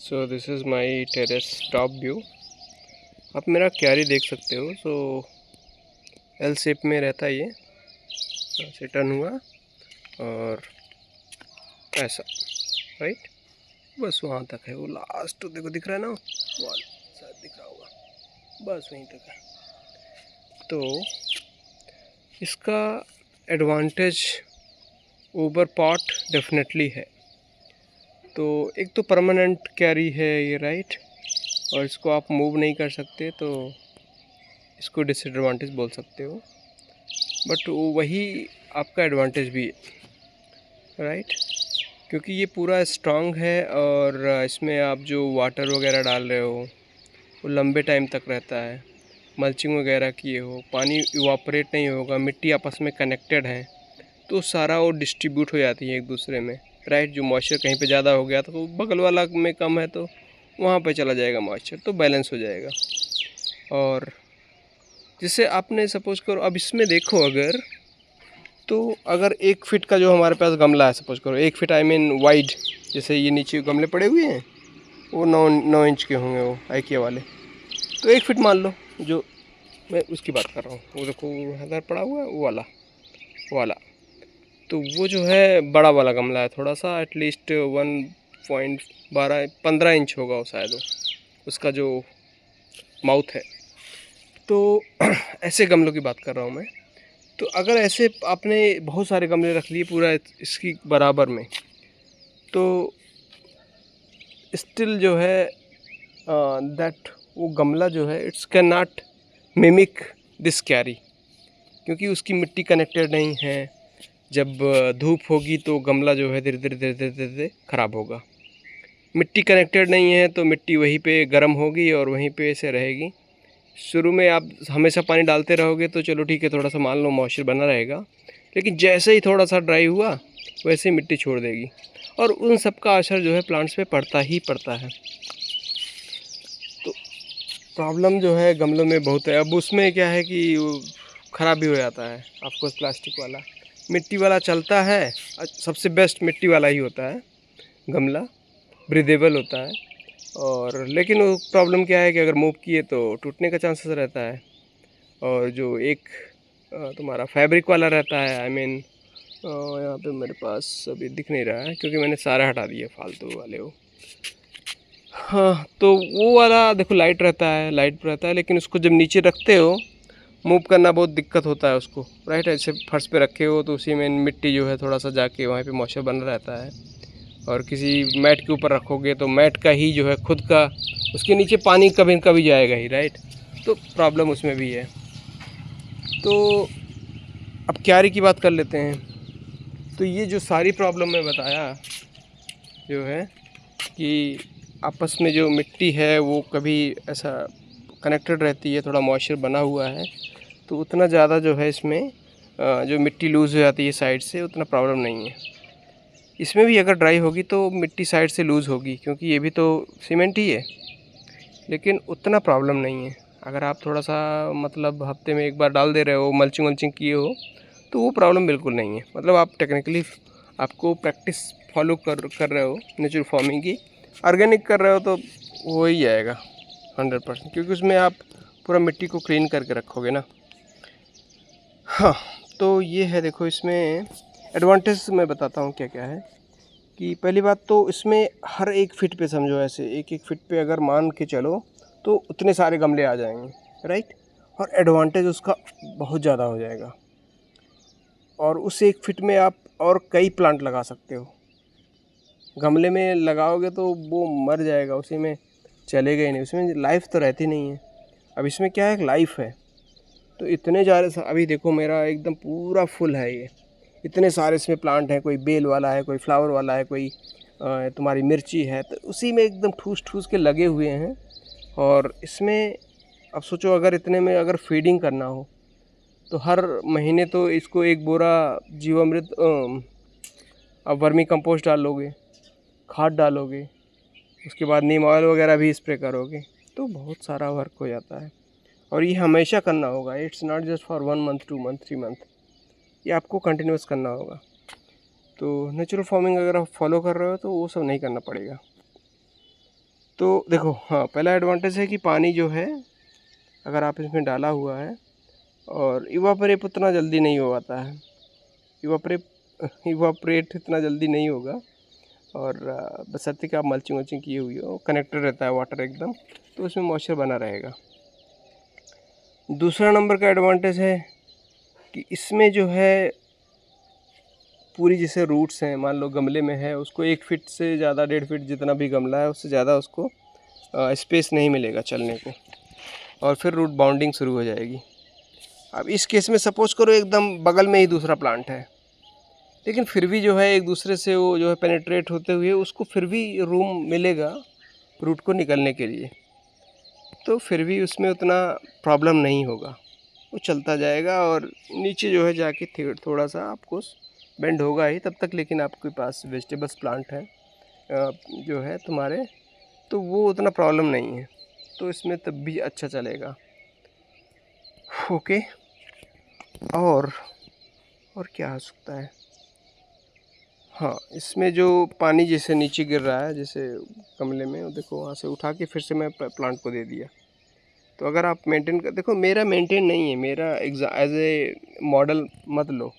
So this is my terrace top view. आप मेरा क्यारी देख सकते हो। सो एल शेप में रहता है, ये ऐसे टर्न हुआ और ऐसा, राइट। बस वहाँ तक है, वो लास्ट देखो दिख रहा है ना, वो शायद दिख रहा होगा, बस वहीं तक है। तो इसका एडवांटेज ओवर पॉट डेफिनेटली है। तो एक तो परमानेंट कैरी है ये, राइट, और इसको आप मूव नहीं कर सकते, तो इसको डिसएडवांटेज बोल सकते हो। बट वही आपका एडवांटेज भी है, राइट, क्योंकि ये पूरा स्ट्रांग है और इसमें आप जो वाटर वगैरह डाल रहे हो वो लंबे टाइम तक रहता है। मल्चिंग वगैरह किए हो, पानी इवापोरेट नहीं होगा, मिट्टी आपस में कनेक्टेड है, तो सारा वो डिस्ट्रीब्यूट हो जाती है एक दूसरे में, राइट। जो मॉइस्चर कहीं पे ज़्यादा हो गया तो बगल वाला में कम है तो वहाँ पे चला जाएगा मॉइस्चर, तो बैलेंस हो जाएगा। और जैसे आपने सपोज करो, अब इसमें देखो, अगर 1 फीट का जो हमारे पास गमला है, सपोज करो 1 फीट, आई मीन वाइड, जैसे ये नीचे गमले पड़े हुए हैं वो 9 इंच के होंगे, वो आइकिया वाले, तो 1 फीट मान लो, जो मैं उसकी बात कर रहा हूँ। वो देखो इधर पड़ा हुआ है, वो वाला, तो वो जो है बड़ा वाला गमला है, थोड़ा सा एटलीस्ट 1.15 इंच होगा वो, शायद वो उसका जो माउथ है। तो ऐसे गमलों की बात कर रहा हूँ मैं। तो अगर ऐसे आपने बहुत सारे गमले रख लिए पूरा इसकी बराबर में, तो स्टिल जो है दैट वो गमला जो है it's can not mimic this carry, क्योंकि उसकी मिट्टी कनेक्टेड नहीं है। जब धूप होगी तो गमला जो है धीरे धीरे धीरे धीरे धीरे धीरे ख़राब होगा। मिट्टी कनेक्टेड नहीं है तो मिट्टी वहीं पे गर्म होगी और वहीं पे से रहेगी। शुरू में आप हमेशा पानी डालते रहोगे तो चलो ठीक है, थोड़ा सा मान लो मॉइस्चर बना रहेगा, लेकिन जैसे ही थोड़ा सा ड्राई हुआ वैसे ही मिट्टी छोड़ देगी, और उन सब का असर जो है प्लांट्स पे पड़ता ही पड़ता है। तो प्रॉब्लम जो है गमलों में बहुत है। अब उसमें क्या है कि वो ख़राब भी हो जाता है आपको। प्लास्टिक वाला, मिट्टी वाला चलता है, सबसे बेस्ट मिट्टी वाला ही होता है गमला, ब्रीदेबल होता है। और लेकिन वो प्रॉब्लम क्या है कि अगर मूव किए तो टूटने का चांसेस रहता है। और जो एक तुम्हारा फैब्रिक वाला रहता है, आई मीन यहाँ पे मेरे पास अभी दिख नहीं रहा है क्योंकि मैंने सारा हटा दिए फालतू वाले वो। हाँ, तो वो वाला देखो लाइट रहता है, लेकिन उसको जब नीचे रखते हो मूव करना बहुत दिक्कत होता है उसको, राइट। ऐसे फर्श पे रखे हो तो उसी में मिट्टी जो है थोड़ा सा जाके वहाँ पे मॉइस्चर बना रहता है। और किसी मैट के ऊपर रखोगे तो मैट का ही जो है खुद का, उसके नीचे पानी कभी कभी जाएगा ही, राइट। तो प्रॉब्लम उसमें भी है। तो अब क्यारी की बात कर लेते हैं। तो ये जो सारी प्रॉब्लम मैं बताया जो है कि आपस में जो मिट्टी है वो कभी ऐसा कनेक्टेड रहती है, थोड़ा मॉइस्चर बना हुआ है, तो उतना ज़्यादा जो है इसमें जो मिट्टी लूज़ हो जाती है साइड से, उतना प्रॉब्लम नहीं है। इसमें भी अगर ड्राई होगी तो मिट्टी साइड से लूज़ होगी, क्योंकि ये भी तो सीमेंट ही है, लेकिन उतना प्रॉब्लम नहीं है। अगर आप थोड़ा सा मतलब हफ्ते में एक बार डाल दे रहे हो, मल्चिंग वल्चिंग किए हो, तो वो प्रॉब्लम बिल्कुल नहीं है। मतलब आप टेक्निकली आपको प्रैक्टिस फॉलो कर रहे हो नेचुरल फार्मिंग की, ऑर्गेनिक कर रहे हो, तो हो ही जाएगा 100%, क्योंकि उसमें आप पूरा मिट्टी को क्लीन करके रखोगे ना। हाँ, तो ये है, देखो इसमें एडवांटेज मैं बताता हूँ क्या क्या है। कि पहली बात तो इसमें हर 1 फीट पे समझो, ऐसे एक एक फीट पे अगर मान के चलो तो उतने सारे गमले आ जाएंगे, राइट। और एडवांटेज उसका बहुत ज़्यादा हो जाएगा, और उस 1 फीट में आप और कई प्लांट लगा सकते हो। गमले में लगाओगे तो वो मर जाएगा, उसी में चलेगा ही नहीं, उसमें लाइफ तो रहती नहीं है। अब इसमें क्या है, लाइफ है। तो इतने ज़्यादा, अभी देखो मेरा एकदम पूरा फुल है ये, इतने सारे इसमें प्लांट हैं, कोई बेल वाला है, कोई फ्लावर वाला है, कोई तुम्हारी मिर्ची है, तो उसी में एकदम ठूस ठूस के लगे हुए हैं। और इसमें अब सोचो, अगर इतने में अगर फीडिंग करना हो तो हर महीने तो इसको एक बोरा जीवामृत, अब वर्मी कंपोस्ट डालोगे, खाद डालोगे, उसके बाद नीम ऑयल वगैरह भी स्प्रे करोगे, तो बहुत सारा वर्क हो जाता है। और ये हमेशा करना होगा, it's not just for 1 month 2 month 3 month, ये आपको कंटिन्यूस करना होगा। तो नेचुरल फार्मिंग अगर आप फॉलो कर रहे हो तो वो सब नहीं करना पड़ेगा। तो देखो, हाँ, पहला एडवांटेज है कि पानी जो है अगर आप इसमें डाला हुआ है और इवापोरेट उतना जल्दी नहीं हो पाता है, इवापोरेट इतना जल्दी नहीं होगा। और बशर्ते कि आप मल्चिंग वल्चिंग किए हुई हो, कनेक्टेड रहता है वाटर एकदम, तो उसमें मॉइस्चर बना रहेगा। दूसरा नंबर का एडवांटेज है कि इसमें जो है पूरी जैसे रूट्स हैं, मान लो गमले में है, उसको 1 फीट से ज़्यादा, 1.5 फीट जितना भी गमला है उससे ज़्यादा उसको स्पेस नहीं मिलेगा चलने को, और फिर रूट बाउंडिंग शुरू हो जाएगी। अब इस केस में सपोज करो एकदम बगल में ही दूसरा प्लांट है, लेकिन फिर भी जो है एक दूसरे से वो जो है पेनिट्रेट होते हुए उसको फिर भी रूम मिलेगा रूट को निकलने के लिए, तो फिर भी उसमें उतना प्रॉब्लम नहीं होगा, वो चलता जाएगा और नीचे जो है जाके थोड़ा सा आपको बेंड होगा ही तब तक, लेकिन आपके पास वेजिटेबल्स प्लांट है जो है तुम्हारे, तो वो उतना प्रॉब्लम नहीं है, तो इसमें तब भी अच्छा चलेगा। ओके, और क्या हो सकता है, हाँ, इसमें जो पानी जैसे नीचे गिर रहा है जैसे गमले में, देखो वहाँ से उठा के फिर से मैं प्लांट को दे दिया। तो अगर आप मेंटेन कर, देखो मेरा मेंटेन नहीं है, मेरा एज ए मॉडल मत लो,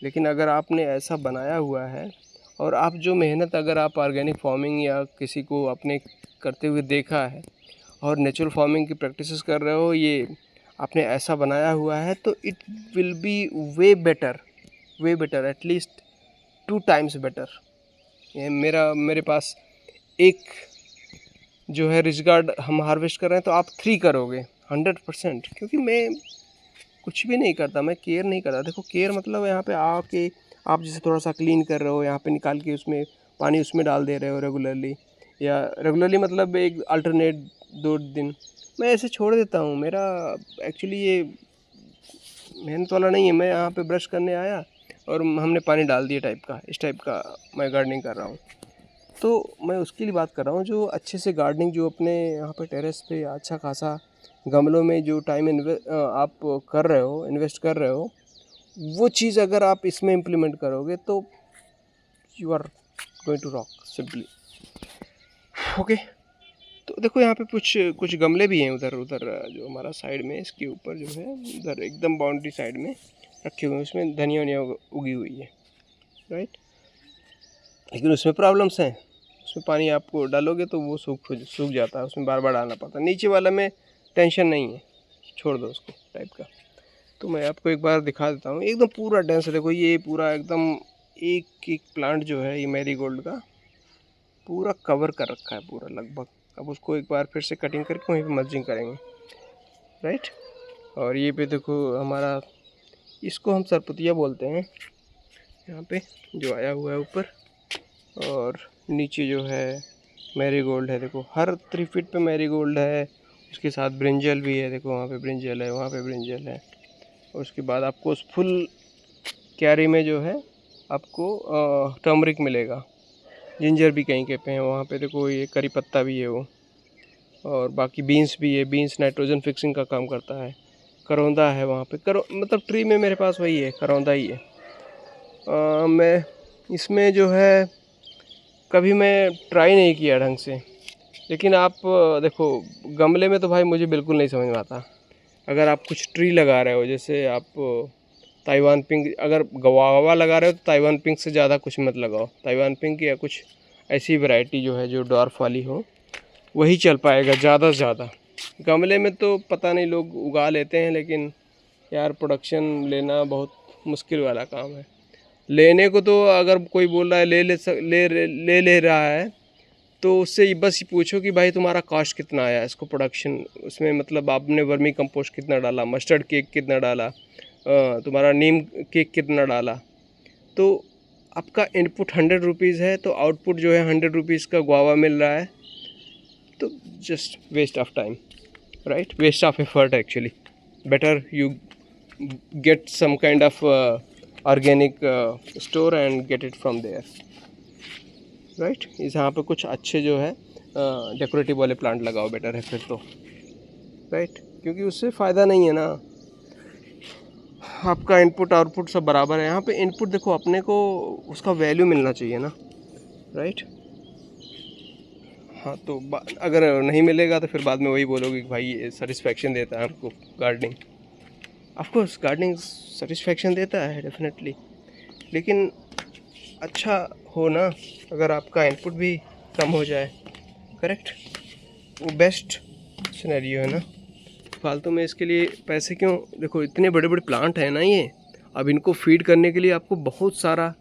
लेकिन अगर आपने ऐसा बनाया हुआ है और आप जो मेहनत अगर आप ऑर्गेनिक फार्मिंग या किसी को अपने करते हुए देखा है और नेचुरल फार्मिंग की प्रैक्टिसेस कर रहे हो, ये आपने ऐसा बनाया हुआ है, तो it will be way better, at least 2 times better. ये मेरे पास एक जो है रिच गार्ड हम हार्वेस्ट कर रहे हैं, तो आप 3 करोगे 100%, क्योंकि मैं कुछ भी नहीं करता, मैं केयर नहीं करता। देखो केयर मतलब यहाँ पे आके आप जैसे थोड़ा सा क्लीन कर रहे हो, यहाँ पे निकाल के उसमें पानी उसमें डाल दे रहे हो रेगुलरली, या रेगुलरली मतलब एक अल्टरनेट 2 दिन मैं ऐसे छोड़ देता हूँ। मेरा एक्चुअली ये मेहनत वाला नहीं है, मैं यहाँ पे ब्रश करने आया और हमने पानी डाल दिया टाइप का, इस टाइप का मैं गार्डनिंग कर रहा हूँ। तो मैं उसके लिए बात कर रहा हूँ जो अच्छे से गार्डनिंग जो अपने यहाँ पे टेरेस पे अच्छा खासा गमलों में जो टाइम आप कर रहे हो, इन्वेस्ट कर रहे हो, वो चीज़ अगर आप इसमें इम्प्लीमेंट करोगे तो you are going to rock simply. Okay, तो देखो यहाँ पे कुछ गमले भी हैं उधर जो हमारा साइड में, इसके ऊपर जो है उधर एकदम बाउंड्री साइड में रखे हुए हैं, उसमें धनिया वनिया उगी हुई है, राइट। लेकिन उसमें प्रॉब्लम्स हैं, उसमें पानी आपको डालोगे तो वो सूख जाता है, उसमें बार बार डालना पड़ता है। नीचे वाला में टेंशन नहीं है, छोड़ दो उसको टाइप का। तो मैं आपको एक बार दिखा देता हूँ, एकदम पूरा डेंस है। देखो ये पूरा एकदम एक प्लांट जो है ये मैरीगोल्ड का पूरा कवर कर रखा है पूरा लगभग। अब उसको एक बार फिर से कटिंग करके वहीं पे मल्चिंग करेंगे, राइट। और ये पे देखो हमारा, इसको हम सरपतिया बोलते हैं यहाँ पे जो आया हुआ है ऊपर, और नीचे जो है मैरीगोल्ड है। देखो हर 3 फीट पे मैरीगोल्ड है, उसके साथ ब्रिंजल भी है। देखो वहाँ पे ब्रिंजल है, वहाँ पे ब्रिंजल है। और उसके बाद आपको उस फुल क्यारी में जो है आपको टर्मरिक मिलेगा, जिंजर भी कहीं पे हैं वहाँ पे। देखो ये करी पत्ता भी है वो, और बाकी बीन्स भी है। बीन्स नाइट्रोजन फिक्सिंग का काम करता है। करौंदा है वहाँ पे, मतलब ट्री में मेरे पास वही है, करौंदा ही है। मैं इसमें जो है कभी मैं ट्राई नहीं किया ढंग से, लेकिन आप देखो गमले में तो भाई मुझे बिल्कुल नहीं समझ में आता। अगर आप कुछ ट्री लगा रहे हो, जैसे आप ताइवान पिंक, अगर गवावा लगा रहे हो तो ताइवान पिंक से ज़्यादा कुछ मत लगाओ। ताइवान पिंक या कुछ ऐसी वैरायटी जो है जो डॉर्फ वाली हो, वही चल पाएगा ज़्यादा से ज़्यादा। गमले में तो पता नहीं लोग उगा लेते हैं, लेकिन यार प्रोडक्शन लेना बहुत मुश्किल वाला काम है। लेने को तो अगर कोई बोल रहा है ले रहा है, तो उससे बस पूछो कि भाई तुम्हारा कॉस्ट कितना आया इसको प्रोडक्शन, उसमें मतलब आपने वर्मी कंपोस्ट कितना डाला, मस्टर्ड केक कितना डाला, तुम्हारा नीम केक कितना डाला। तो आपका इनपुट 100 रुपीज़ है, तो आउटपुट जो है 100 रुपीज़ का गुआवा मिल रहा है, तो just waste of time, right, waste of effort actually. Better you get some kind of organic store and get it from there, right. इस यहाँ पे कुछ अच्छे जो है डेकोरेटिव वाले प्लांट लगाओ, बेटर है फिर तो, राइट। क्योंकि उससे फ़ायदा नहीं है ना, आपका इनपुट आउटपुट सब बराबर है। यहाँ पे इनपुट देखो, अपने को उसका वैल्यू मिलना चाहिए ना, राइट। हाँ तो अगर नहीं मिलेगा तो फिर बाद में वही बोलोगे कि भाई ये सेटिस्फेक्शन देता है आपको gardening. Of course gardening satisfaction देता है डेफिनेटली, लेकिन अच्छा हो ना, अगर आपका इनपुट भी कम हो जाए, करेक्ट, वो बेस्ट सिनेरियो है ना। फालतू में इसके लिए पैसे क्यों, देखो इतने बड़े बड़े प्लांट हैं ना ये, अब इनको फीड करने के लिए आपको बहुत सारा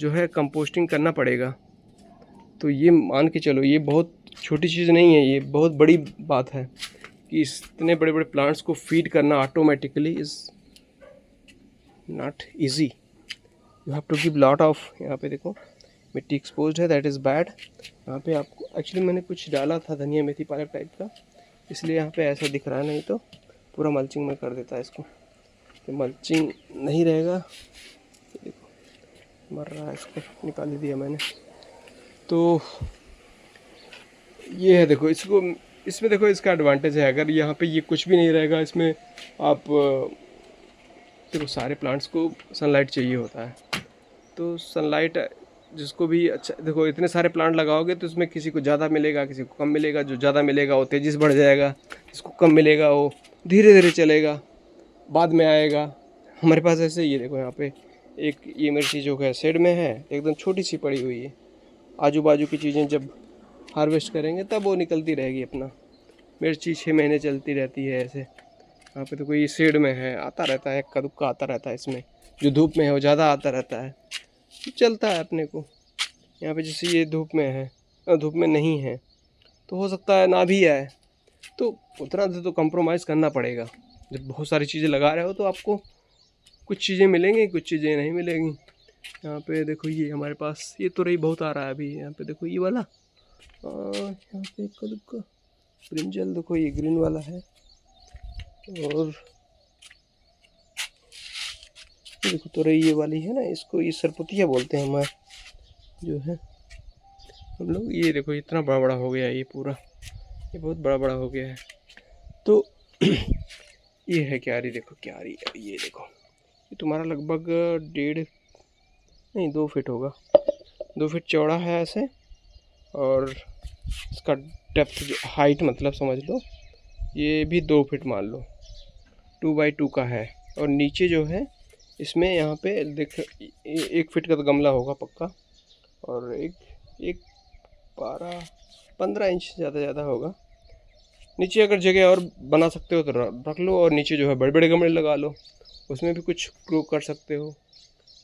जो है कंपोस्टिंग करना पड़ेगा। तो ये मान के चलो ये बहुत छोटी चीज़ नहीं है, ये बहुत बड़ी बात है कि इतने बड़े बड़े प्लांट्स को फीड करना automatically is not easy. You have to give lot of, यहाँ पे देखो मिट्टी एक्सपोज्ड है, दैट इज़ बैड। यहाँ पे आपको एक्चुअली मैंने कुछ डाला था धनिया मेथी पालक टाइप का, इसलिए यहाँ पे ऐसा दिख रहा है, नहीं तो पूरा मल्चिंग में कर देता है इसको। तो मल्चिंग नहीं रहेगा, देखो मर रहा है, इसको निकाल ही दिया मैंने। तो ये है, देखो इसको, इसमें देखो इसका एडवांटेज है, अगर यहाँ पे ये कुछ भी नहीं रहेगा इसमें, आप देखो सारे प्लांट्स को सनलाइट चाहिए होता है, तो सनलाइट जिसको भी, अच्छा देखो इतने सारे प्लांट लगाओगे तो इसमें किसी को ज़्यादा मिलेगा, किसी को कम मिलेगा। जो ज़्यादा मिलेगा वो तेज़ी से बढ़ जाएगा, जिसको कम मिलेगा वो धीरे धीरे चलेगा, बाद में आएगा। हमारे पास ऐसे ही है, देखो यहाँ पे एक ये मिर्ची जो है शेड में है, एकदम छोटी सी पड़ी हुई है। आजू बाजू की चीज़ें जब हार्वेस्ट करेंगे तब वो निकलती रहेगी अपना। मिर्ची 6 महीने चलती रहती है ऐसे। यहाँ पे तो कोई शेड में है, आता रहता है, इक्का दुक्का आता रहता है इसमें। जो धूप में है वो ज़्यादा आता रहता है, तो चलता है अपने को। यहाँ पे जैसे ये धूप में है, धूप में नहीं है, तो हो सकता है ना भी आए, तो उतना से तो कंप्रोमाइज़ करना पड़ेगा। जब बहुत सारी चीज़ें लगा रहे हो तो आपको कुछ चीज़ें मिलेंगी, कुछ चीज़ें नहीं मिलेंगी। यहाँ पे देखो ये हमारे पास ये तुरई बहुत आ रहा है अभी। यहाँ पे देखो ये वाला, और यहाँ पे इक्का दुक्का ब्रिंजल, देखो ये ग्रीन वाला है, और देखो तुरई ये वाली है ना, इसको ये सरपुतिया बोलते हैं हमारे जो है हम लोग। ये देखो इतना बड़ा बड़ा हो गया ये पूरा, ये बहुत बड़ा बड़ा हो गया है। तो ये है क्यारी, देखो क्यारी, ये देखो ये तुम्हारा लगभग 2 फीट होगा, 2 फीट चौड़ा है ऐसे, और इसका डेप्थ जो हाइट मतलब समझ लो ये भी 2 फीट मान लो, 2 बाई 2 का है। और नीचे जो है इसमें यहाँ पे देख 1 फीट का तो गमला होगा पक्का, और एक 15 इंच ज़्यादा होगा। नीचे अगर जगह और बना सकते हो तो रख लो, और नीचे जो है बड़े बड़े गमले लगा लो, उसमें भी कुछ ग्रो कर सकते हो।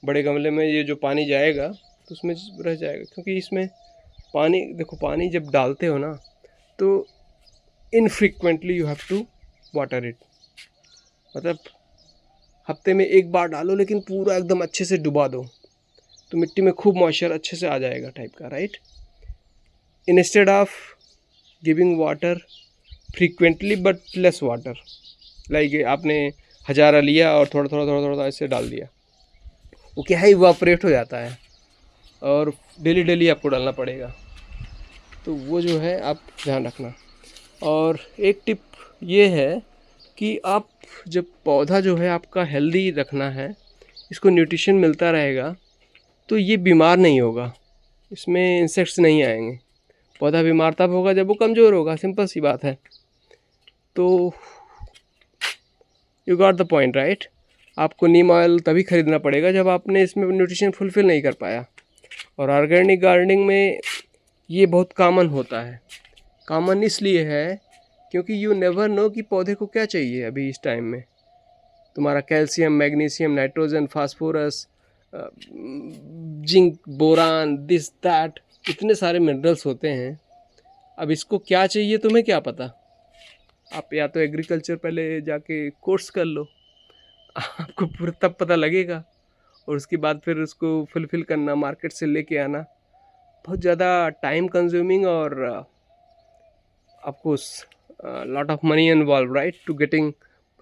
बड़े गमले में ये जो पानी जाएगा तो उसमें रह जाएगा, क्योंकि इसमें पानी, देखो पानी जब डालते हो ना तो infrequently you have to water it, मतलब हफ्ते में 1 बार डालो, लेकिन पूरा एकदम अच्छे से डुबा दो, तो मिट्टी में खूब मॉइस्चर अच्छे से आ जाएगा टाइप का, right. Instead of giving water frequently but less water, like आपने 1000 लिया और थोड़ा ऐसे डाल दिया, वो क्या है इवापोरेट हो जाता है, और डेली आपको डालना पड़ेगा। तो वो जो है आप ध्यान रखना। और एक टिप ये है कि आप जब पौधा जो है आपका हेल्दी रखना है, इसको न्यूट्रिशन मिलता रहेगा, तो ये बीमार नहीं होगा, इसमें इंसेक्ट्स नहीं आएंगे। पौधा बीमार तब होगा जब वो कमज़ोर होगा, सिंपल सी बात है। तो you got the point, right. आपको नीम ऑयल तभी ख़रीदना पड़ेगा जब आपने इसमें न्यूट्रिशन फुलफ़िल नहीं कर पाया। और ऑर्गेनिक गार्डनिंग में ये बहुत कॉमन होता है। कॉमन इसलिए है क्योंकि यू नेवर नो कि पौधे को क्या चाहिए अभी इस टाइम में। तुम्हारा calcium, magnesium, nitrogen, phosphorus, zinc, boron, this that, इतने सारे मिनरल्स होते हैं। अब इसको क्या चाहिए तुम्हें क्या पता। आप या तो एग्रीकल्चर पहले जाके कोर्स कर लो, आपको पूरा तब पता लगेगा, और उसके बाद फिर उसको फुलफ़िल करना, मार्केट से लेके आना बहुत ज़्यादा टाइम कंज्यूमिंग, और आपको lot of money involve, right, to getting.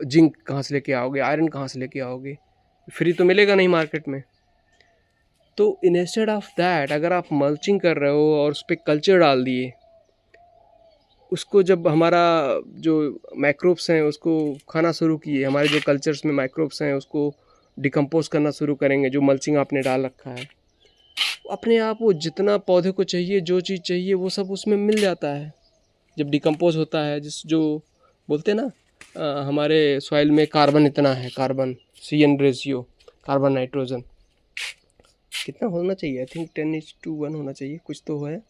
Zinc कहाँ से लेके आओगे, आयरन कहाँ से लेके आओगे, फ्री तो मिलेगा नहीं मार्केट में। तो इंस्टेड ऑफ दैट, अगर आप मल्चिंग कर रहे हो और उस पर कल्चर डाल दिए, उसको जब हमारा जो माइक्रोब्स हैं उसको खाना शुरू किए, हमारे जो कल्चर्स में माइक्रोब्स हैं उसको डिकम्पोज करना शुरू करेंगे, जो मल्चिंग आपने डाल रखा है अपने आप वो जितना पौधे को चाहिए, जो चीज़ चाहिए वो सब उसमें मिल जाता है जब डिकम्पोज होता है। जो बोलते हैं ना हमारे सॉइल में कार्बन इतना है, carbon CN ratio, carbon nitrogen कितना होना चाहिए, आई थिंक 10:1 होना चाहिए, कुछ तो है।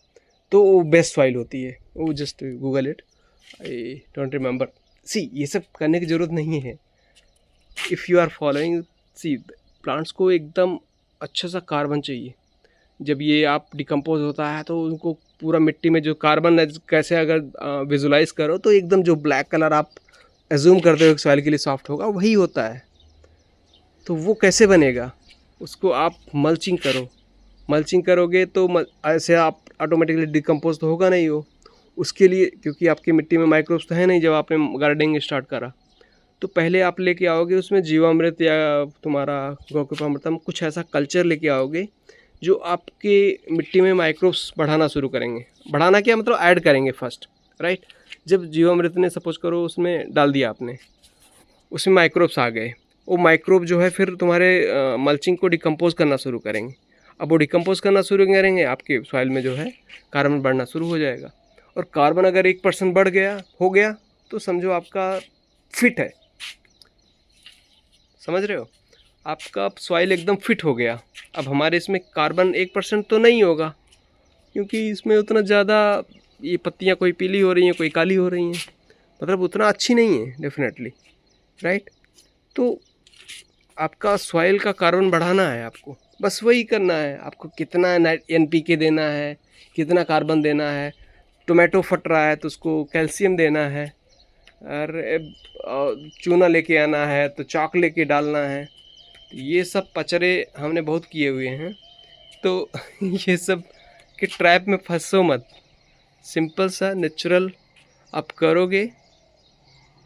तो वो बेस्ट सॉइल होती है, वो just Google it, I don't remember. See ये सब करने की ज़रूरत नहीं है if you are following. See plants को एकदम अच्छा सा कार्बन चाहिए। जब ये आप डिकम्पोज होता है तो उनको पूरा मिट्टी में जो कार्बन है, कैसे अगर विजुलाइज करो तो एकदम जो ब्लैक कलर आप एज्यूम करते हो सॉइल के लिए सॉफ्ट होगा, वही होता है। तो वो कैसे बनेगा, उसको आप मल्चिंग करो। मल्चिंग करोगे तो ऐसे आप ऑटोमेटिकली डिकम्पोज तो होगा नहीं वो। उसके लिए क्योंकि आपकी मिट्टी में माइक्रोब्स तो है नहीं जब आपने गार्डनिंग स्टार्ट करा, तो पहले आप लेके आओगे उसमें जीवामृत या तुम्हारा गौकीपामृतम, कुछ ऐसा कल्चर लेके आओगे जो आपके मिट्टी में माइक्रोब्स बढ़ाना शुरू करेंगे। बढ़ाना क्या मतलब, ऐड करेंगे फर्स्ट, राइट। जब जीवामृत ने सपोज करो उसमें डाल दिया आपने, उसमें माइक्रोब्स आ गए, वो माइक्रोब जो है फिर तुम्हारे मल्चिंग को डिकम्पोज करना शुरू करेंगे। अब वो डिकम्पोज करना शुरू करेंगे, आपके सॉइल में जो है कार्बन बढ़ना शुरू हो जाएगा। और कार्बन अगर 1% बढ़ गया हो गया तो समझो आपका फिट है, समझ रहे हो, आपका सॉइल एकदम फिट हो गया। अब हमारे इसमें कार्बन 1% तो नहीं होगा क्योंकि इसमें उतना ज़्यादा ये पत्तियाँ कोई पीली हो रही हैं, कोई काली हो रही हैं, मतलब उतना अच्छी नहीं है डेफिनेटली, राइट। तो आपका सॉइल का कार्बन बढ़ाना है आपको, बस वही करना है आपको। कितना NPK देना है, कितना कार्बन देना है। टोमेटो फट रहा है तो उसको कैल्शियम देना है, और चूना लेके आना है तो चाक लेके डालना है। ये सब पचरे हमने बहुत किए हुए हैं, तो ये सब के ट्रैप में फंसो मत। सिंपल सा नेचुरल आप करोगे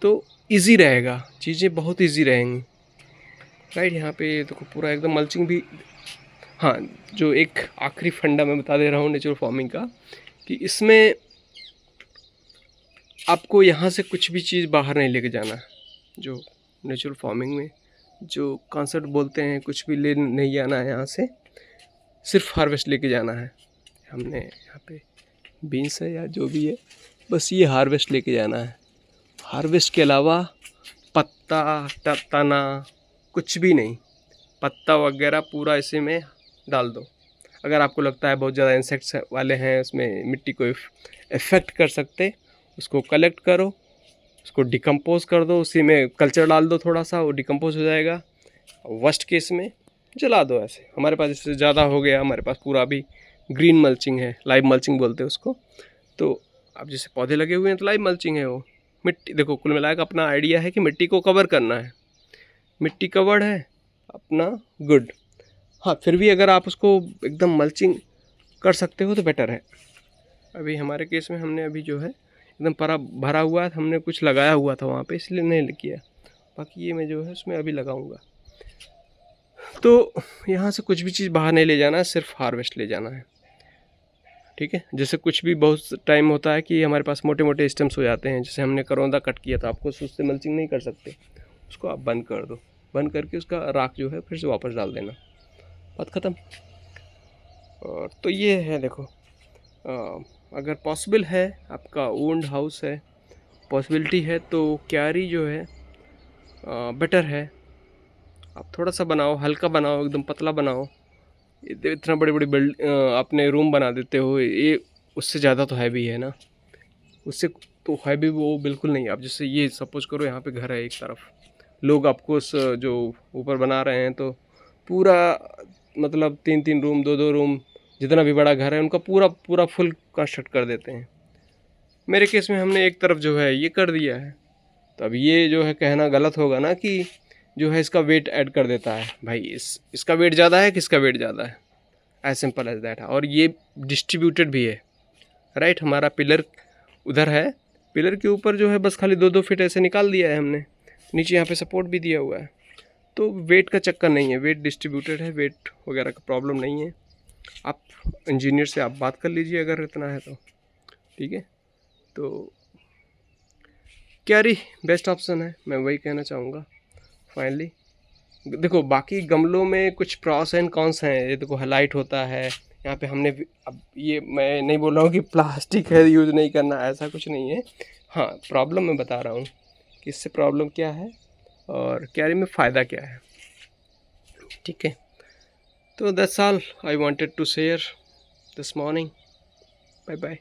तो इजी रहेगा, चीज़ें बहुत इजी रहेंगी, राइट। यहाँ पे देखो पूरा एकदम मल्चिंग भी। हाँ, जो एक आखिरी फंडा मैं बता दे रहा हूँ नेचुरल फार्मिंग का, कि इसमें आपको यहाँ से कुछ भी चीज़ बाहर नहीं लेके जाना है। जो नेचुरल फार्मिंग में जो कॉन्सेप्ट बोलते हैं, कुछ भी ले नहीं जाना है यहाँ से, सिर्फ हार्वेस्ट लेके जाना है। हमने यहाँ पे बीन्स है या जो भी है, बस ये हार्वेस्ट लेके जाना है। हार्वेस्ट के अलावा पत्ता तना कुछ भी नहीं, पत्ता वगैरह पूरा इसी में डाल दो। अगर आपको लगता है बहुत ज़्यादा इंसेक्ट्स वाले हैं उसमें मिट्टी को इफ़ेक्ट कर सकते, उसको कलेक्ट करो, उसको डिकम्पोज कर दो, उसी में कल्चर डाल दो थोड़ा सा, वो डिकम्पोज हो जाएगा। वर्स्ट केस में जला दो। ऐसे हमारे पास इससे ज़्यादा हो गया, हमारे पास पूरा अभी ग्रीन मल्चिंग है, लाइव मल्चिंग बोलते हैं उसको। तो अब जैसे पौधे लगे हुए हैं तो लाइव मल्चिंग है वो। मिट्टी देखो, कुल मिलाकर अपना आइडिया है कि मिट्टी को कवर करना है, मिट्टी कवर्ड है अपना, गुड। हाँ, फिर भी अगर आप उसको एकदम मल्चिंग कर सकते हो तो बेटर है। अभी हमारे केस में हमने अभी जो है एकदम परा भरा हुआ है, हमने कुछ लगाया हुआ था वहाँ पे, इसलिए नहीं किया। बाकी ये मैं जो है उसमें अभी लगाऊंगा। तो यहाँ से कुछ भी चीज़ बाहर नहीं ले जाना है, सिर्फ हार्वेस्ट ले जाना है, ठीक है। जैसे कुछ भी बहुत टाइम होता है कि हमारे पास मोटे मोटे स्टेम्स हो जाते हैं, जैसे हमने करौंदा कट किया था, आपको उससे मल्चिंग नहीं कर सकते, उसको आप बंद कर दो, बंद करके उसका राख जो है फिर से वापस डाल देना, बात ख़त्म। और तो ये है, देखो अगर पॉसिबल है, आपका ओन्ड हाउस है, पॉसिबिलिटी है, तो क्यारी जो है बेटर है। आप थोड़ा सा बनाओ, हल्का बनाओ, एकदम पतला बनाओ। इतना बड़े बड़े अपने रूम बना देते हो, ये उससे ज़्यादा तो हैवी है ना, उससे तो हैवी वो बिल्कुल नहीं। आप जैसे ये सपोज करो यहाँ पे घर है एक तरफ, लोग आपको जो ऊपर बना रहे हैं तो पूरा मतलब 3-3 रूम, 2-2 रूम, जितना भी बड़ा घर है उनका पूरा पूरा फुल कंस्ट्रक्ट कर देते हैं। मेरे केस में हमने एक तरफ जो है ये कर दिया है, तो अब ये जो है कहना गलत होगा ना कि जो है इसका वेट ऐड कर देता है। भाई इसका वेट ज़्यादा है, किसका वेट ज़्यादा है, एज सिंपल एज दैट है। और ये डिस्ट्रीब्यूटेड भी है, राइट। हमारा पिलर उधर है, पिलर के ऊपर जो है बस खाली 2-2 फीट ऐसे निकाल दिया है हमने, नीचे यहाँ पे सपोर्ट भी दिया हुआ है। तो वेट का चक्कर नहीं है, वेट डिस्ट्रीब्यूटेड है, वेट वगैरह का प्रॉब्लम नहीं है। आप इंजीनियर से आप बात कर लीजिए अगर इतना है तो, ठीक है। तो क्यारी बेस्ट ऑप्शन है, मैं वही कहना चाहूँगा फाइनली। देखो बाकी गमलों में कुछ प्रॉस एंड कॉन्स हैं, ये देखो हाईलाइट होता है, यहाँ पे हमने अब ये मैं नहीं बोल रहा हूँ कि प्लास्टिक है यूज़ नहीं करना, ऐसा कुछ नहीं है। हाँ, प्रॉब्लम मैं बता रहा हूँ कि इससे प्रॉब्लम क्या है और कैरी में फ़ायदा क्या है। ठीक है, तो that's all I wanted to share this morning. Bye bye.